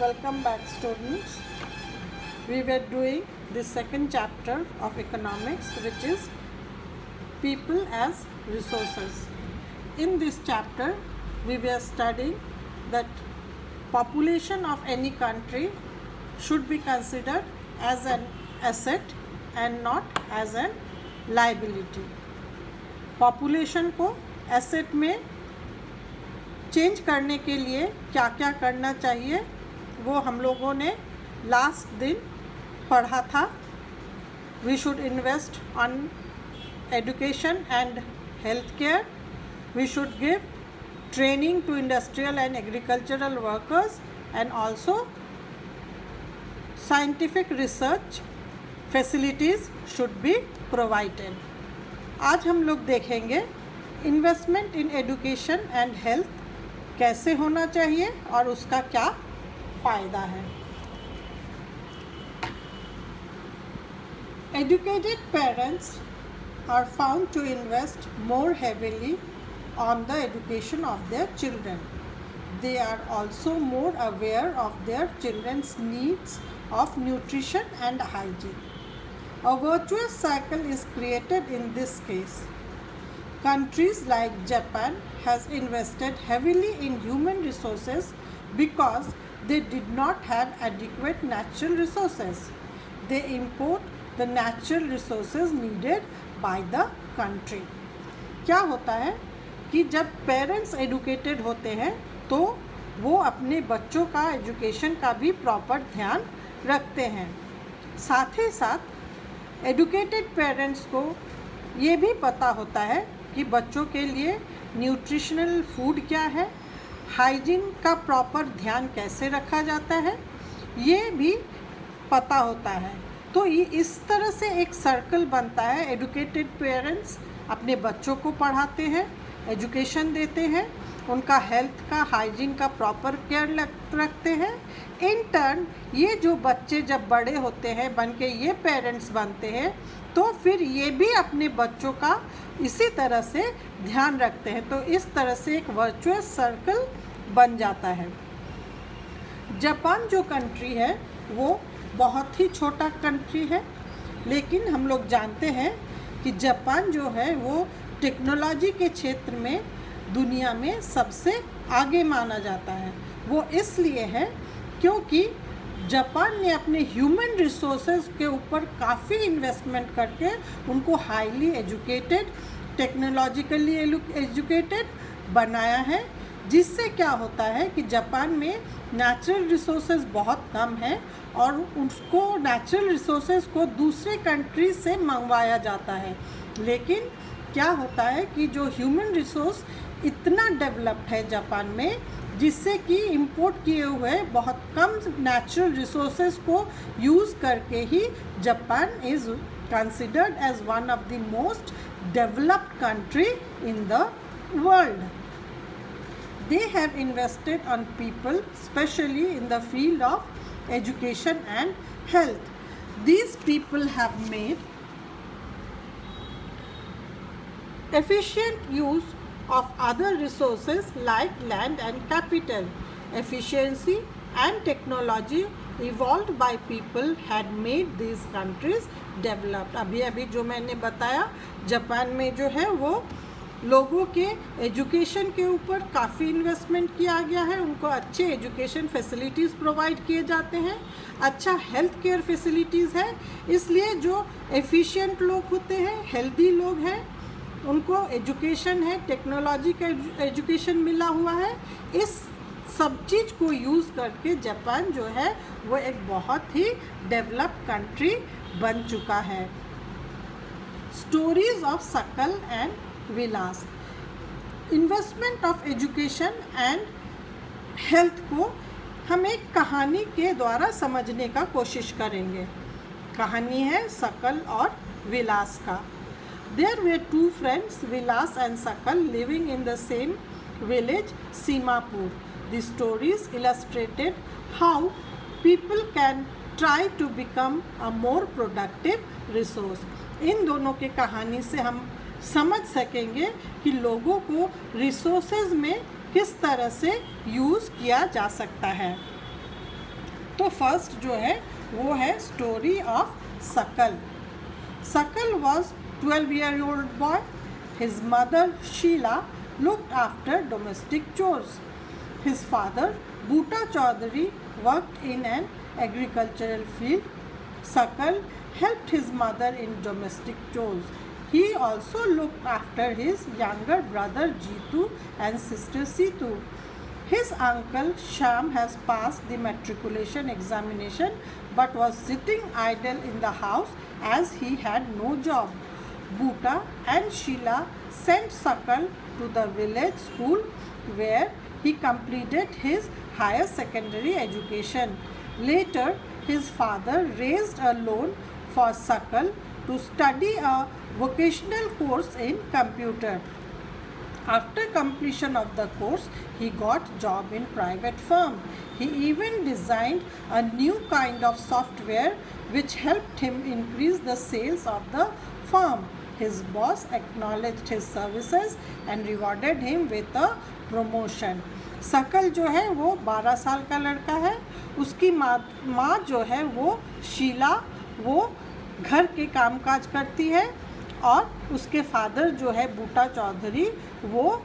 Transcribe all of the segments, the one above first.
Welcome back, students. We were doing the second chapter of economics, which is people as resources. In this chapter, we were studying that population of any country should be considered as an asset and not as an liability. Population को asset में change करने के लिए क्या क्या करना चाहिए वो हम लोगों ने लास्ट दिन पढ़ा था. We should invest on education and health care. We should give training to industrial and agricultural workers and also scientific research facilities should be provided. आज हम लोग देखेंगे investment in education and health कैसे होना चाहिए और उसका क्या फ़ायदा है. Educated parents are found to invest more heavily on the education of their children. They are also more aware of their children's needs of nutrition and hygiene. A virtuous cycle is created in this case. Countries like Japan has invested heavily in human resources because they did not have adequate natural resources. They import the natural resources needed by the country. क्या होता है कि जब parents educated होते हैं तो वो अपने बच्चों का एजुकेशन का भी प्रॉपर ध्यान रखते हैं. साथ ही साथ एजुकेटेड पेरेंट्स को ये भी पता होता है कि बच्चों के लिए न्यूट्रिशनल फूड क्या है, हाइजीन का प्रॉपर ध्यान कैसे रखा जाता है, ये भी पता होता है. तो ये इस तरह से एक सर्कल बनता है. एजुकेटेड पेरेंट्स अपने बच्चों को पढ़ाते हैं, एजुकेशन देते हैं, उनका हेल्थ का हाइजीन का प्रॉपर केयर रखते हैं. इन टर्न ये जो बच्चे जब बड़े होते हैं बन के ये पेरेंट्स बनते हैं तो फिर ये भी अपने बच्चों का इसी तरह से ध्यान रखते हैं. तो इस तरह से एक वर्चुअस सर्कल बन जाता है. जापान जो कंट्री है वो बहुत ही छोटा कंट्री है, लेकिन हम लोग जानते हैं कि जापान जो है वो टेक्नोलॉजी के क्षेत्र में दुनिया में सबसे आगे माना जाता है. वो इसलिए है क्योंकि जापान ने अपने ह्यूमन रिसोर्सेज के ऊपर काफ़ी इन्वेस्टमेंट करके उनको हाईली एजुकेटेड, टेक्नोलॉजिकली एजुकेटेड बनाया है. जिससे क्या होता है कि जापान में नेचुरल रिसोर्सेज बहुत कम है और उसको नेचुरल रिसोर्सेज को दूसरे कंट्री से मंगवाया जाता है. लेकिन क्या होता है कि जो ह्यूमन रिसोर्स इतना डेवलप्ड है जापान में, जिससे कि इंपोर्ट किए हुए बहुत कम नेचुरल रिसोर्सेज को यूज़ करके ही Japan is considered as one of the most developed country in the world. They have invested on people specially in the field of education and health. These people have made efficient use of other resources like land and capital. Efficiency and technology evolved by people had made these countries developed. अभी जो मैंने बताया Japan में जो है वो लोगों के एजुकेशन के ऊपर काफ़ी इन्वेस्टमेंट किया गया है. उनको अच्छे एजुकेशन फैसिलिटीज़ प्रोवाइड किए जाते हैं, अच्छा हेल्थ केयर फैसिलिटीज़ है. इसलिए जो एफिशिएंट लोग होते हैं, हेल्दी लोग हैं, उनको एजुकेशन है, टेक्नोलॉजी का एजुकेशन मिला हुआ है. इस सब चीज़ को यूज़ करके जापान जो है वो एक बहुत ही डेवलप्ड कंट्री बन चुका है. Stories of Sakal and Vilas. Investment of education and health को हम एक कहानी के द्वारा समझने का कोशिश करेंगे. कहानी है सकल और विलास का. There were two friends, Vilas and Sakal, living in the same village, Simapur. The stories illustrated how people can try to become a more productive resource. इन दोनों के कहानी से हम समझ सकेंगे कि लोगों को रिसोर्सेज में किस तरह से यूज़ किया जा सकता है. तो फर्स्ट जो है वो है स्टोरी ऑफ सकल. Sakal was 12-year-old boy. His mother Sheila looked after domestic chores. His father Bhuta Chaudhary worked in an agricultural field. Sakal helped his mother in domestic chores. He also looked after his younger brother Jitu and sister Situ. His uncle Sham has passed the matriculation examination but was sitting idle in the house as he had no job. Bhuta and Sheila sent Sakal to the village school where he completed his higher secondary education. Later, his father raised a loan for Sakal to study a vocational course in computer. After completion of the course, he got job in private firm. He even designed a new kind of software which helped him increase the sales of the firm. His boss acknowledged his services and rewarded him with a promotion. सकल जो है वो 12 साल का लड़का है. उसकी माँ जो है वो शीला, वो घर के कामकाज करती है और उसके फादर जो है बूटा चौधरी वो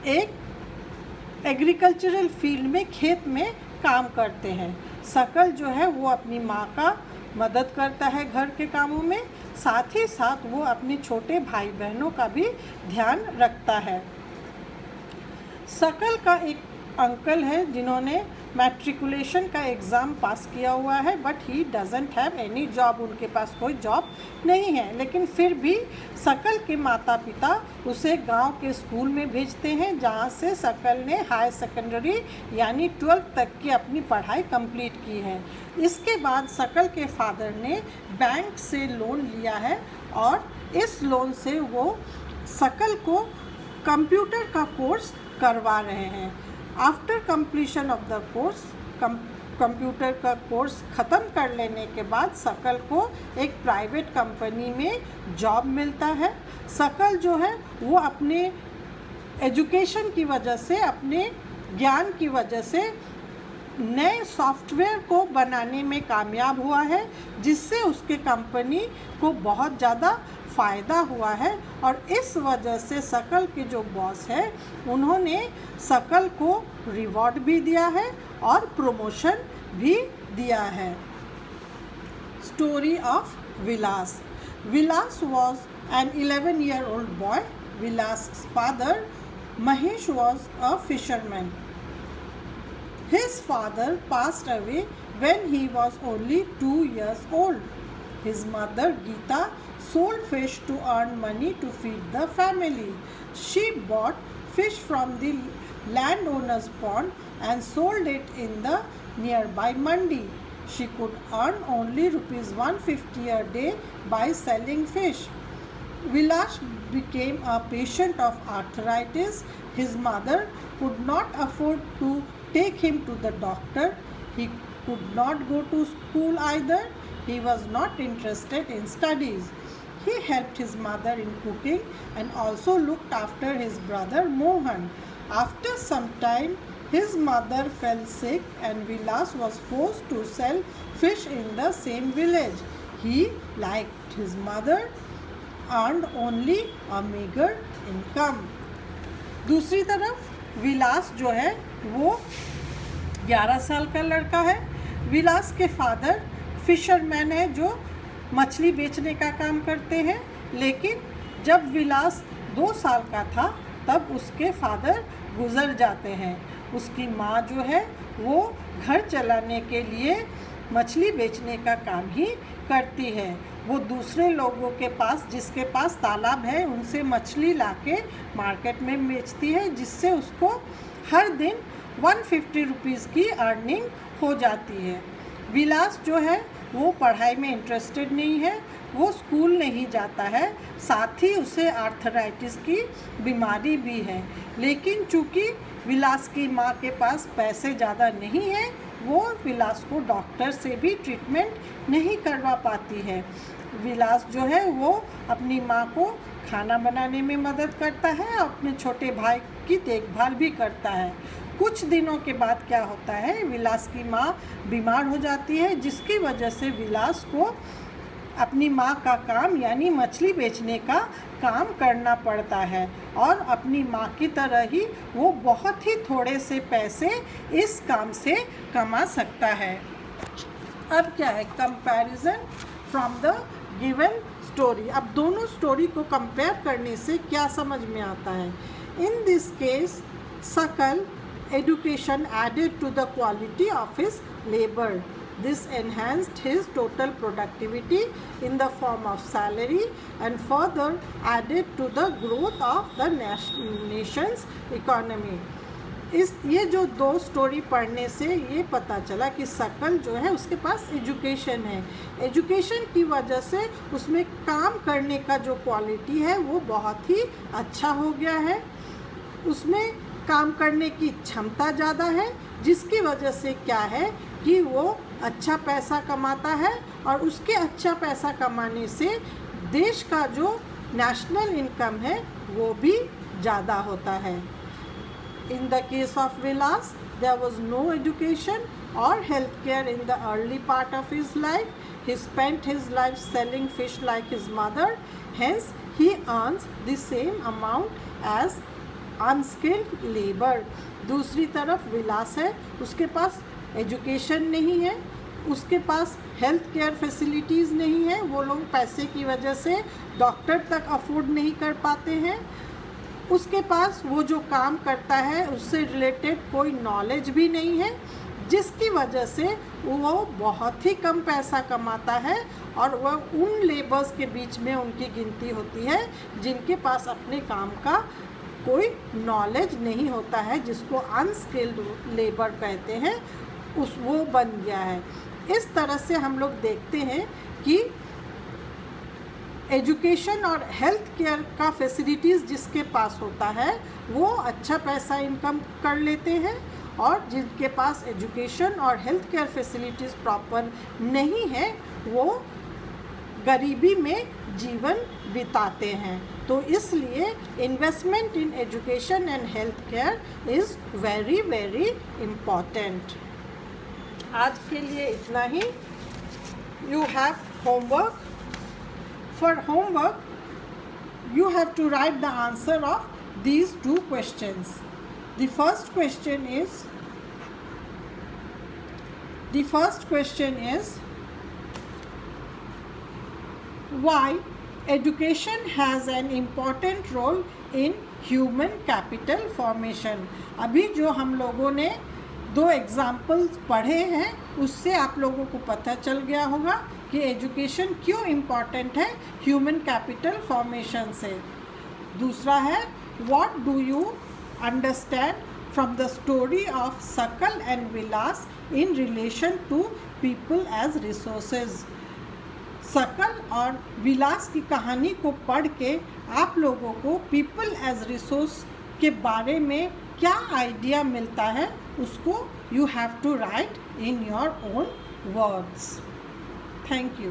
एक एग्रीकल्चरल फील्ड में खेत में काम करते हैं. सकल जो है वो अपनी माँ का मदद करता है घर के कामों में, साथ ही साथ वो अपने छोटे भाई बहनों का भी ध्यान रखता है. सकल का एक अंकल है जिन्होंने मैट्रिकुलेशन का एग्ज़ाम पास किया हुआ है but he doesn't have any job. उनके पास कोई जॉब नहीं है, लेकिन फिर भी सकल के माता पिता उसे गांव के स्कूल में भेजते हैं जहां से सकल ने हाई सेकेंडरी यानी 12th तक की अपनी पढ़ाई कंप्लीट की है. इसके बाद सकल के फादर ने बैंक से लोन लिया है और इस लोन से वो सकल को कंप्यूटर का कोर्स करवा रहे हैं. After completion of the course, computer का कोर्स ख़त्म कर लेने के बाद सकल को एक प्राइवेट कंपनी में जॉब मिलता है. सकल जो है वो अपने एजुकेशन की वजह से, अपने ज्ञान की वजह से नए सॉफ्टवेयर को बनाने में कामयाब हुआ है जिससे उसके कंपनी को बहुत ज़्यादा फ़ायदा हुआ है. और इस वजह से सकल के जो बॉस है उन्होंने सकल को रिवॉर्ड भी दिया है और प्रमोशन भी दिया है. Story of Vilas. Vilas was an 11-year-old boy. Vilas father Mahesh was a fisherman. His father passed away when he was only 2 years old. His mother Geeta sold fish to earn money to feed the family. She bought fish from the landowner's pond and sold it in the nearby mandi. She could earn only rupees 150 a day by selling fish. Vilas became a patient of arthritis. His mother could not afford to take him to the doctor. He could not go to school either. He was not interested in studies. He helped his mother in cooking and also looked after his brother Mohan. After some time, his mother fell sick and Vilas was forced to sell fish in the same village. He, like his mother, earned only a meager income. दूसरी तरफ विलास जो है वो 11 साल का लड़का है. विलास के फादर फिशरमैन है जो मछली बेचने का काम करते हैं, लेकिन जब विलास 2 साल का था तब उसके फादर गुज़र जाते हैं. उसकी माँ जो है वो घर चलाने के लिए मछली बेचने का काम ही करती है. वो दूसरे लोगों के पास, जिसके पास तालाब है, उनसे मछली लाके मार्केट में बेचती है जिससे उसको हर दिन 150 रुपीज़ की अर्निंग हो जाती है. विलास जो है वो पढ़ाई में इंटरेस्टेड नहीं है, वो स्कूल नहीं जाता है, साथ ही उसे आर्थराइटिस की बीमारी भी है. लेकिन चूँकि विलास की माँ के पास पैसे ज़्यादा नहीं हैं, वो विलास को डॉक्टर से भी ट्रीटमेंट नहीं करवा पाती है. विलास जो है वो अपनी माँ को खाना बनाने में मदद करता है, अपने छोटे भाई की देखभाल भी करता है। कुछ दिनों के बाद क्या होता है, विलास की माँ बीमार हो जाती है, जिसकी वजह से विलास को अपनी माँ का काम यानी मछली बेचने का काम करना पड़ता है और अपनी माँ की तरह ही वो बहुत ही थोड़े से पैसे इस काम से कमा सकता है। अब क्या है, comparison from the given story. अब दोनों स्टोरी को कंपेयर करने से क्या समझ में आता है। इन दिस केस सकल education added to the quality of his labor. This enhanced his total productivity in the form of salary and further added to the growth of the nation's economy. ये जो दो story पढ़ने से ये पता चला कि सकल जो है उसके पास एजुकेशन है। एजुकेशन की वजह से उसमें काम करने का जो क्वालिटी है वो बहुत ही अच्छा हो गया है, उसमें काम करने की क्षमता ज़्यादा है, जिसकी वजह से क्या है कि वो अच्छा पैसा कमाता है और उसके अच्छा पैसा कमाने से देश का जो नेशनल इनकम है वो भी ज़्यादा होता है। In the case of Vilas there was no education और health care in the early part of his life. He spent his life selling fish like his mother, hence he earns the same amount as unskilled labour. दूसरी तरफ विलास है, उसके पास education नहीं है, उसके पास health care facilities नहीं है, वो लोग पैसे की वजह से डॉक्टर तक अफोर्ड नहीं कर पाते हैं, उसके पास वो जो काम करता है उससे रिलेटेड कोई नॉलेज भी नहीं है, जिसकी वजह से वो बहुत ही कम पैसा कमाता है और वह उन लेबर्स के बीच में उनकी गिनती होती है जिनके पास अपने काम का कोई नॉलेज नहीं होता है, जिसको अनस्किल्ड लेबर कहते हैं, वो बन गया है. इस तरह से हम लोग देखते हैं कि एजुकेशन और हेल्थ केयर का फैसिलिटीज़ जिसके पास होता है वो अच्छा पैसा इनकम कर लेते हैं और जिनके पास एजुकेशन और हेल्थ केयर फैसिलिटीज़ प्रॉपर नहीं है वो गरीबी में जीवन बिताते हैं. तो इसलिए investment in education and health care is very very important. आज के लिए इतना ही. You have homework. For homework, you have to write the answer of these two questions. The first question is why education has an important role in human capital formation. अभी जो हम लोगों ने दो एग्जाम्पल्स पढ़े हैं उससे आप लोगों को पता चल गया होगा कि एजुकेशन क्यों इम्पॉर्टेंट है ह्यूमन कैपिटल फॉर्मेशन से. दूसरा है what do you understand from the story of Sakal and Vilas in relation to people as resources. Sakal और विलास की कहानी को पढ़ के आप लोगों को पीपल एज रिसोर्स के बारे में क्या आइडिया मिलता है उसको you have to write in your own words. Thank you.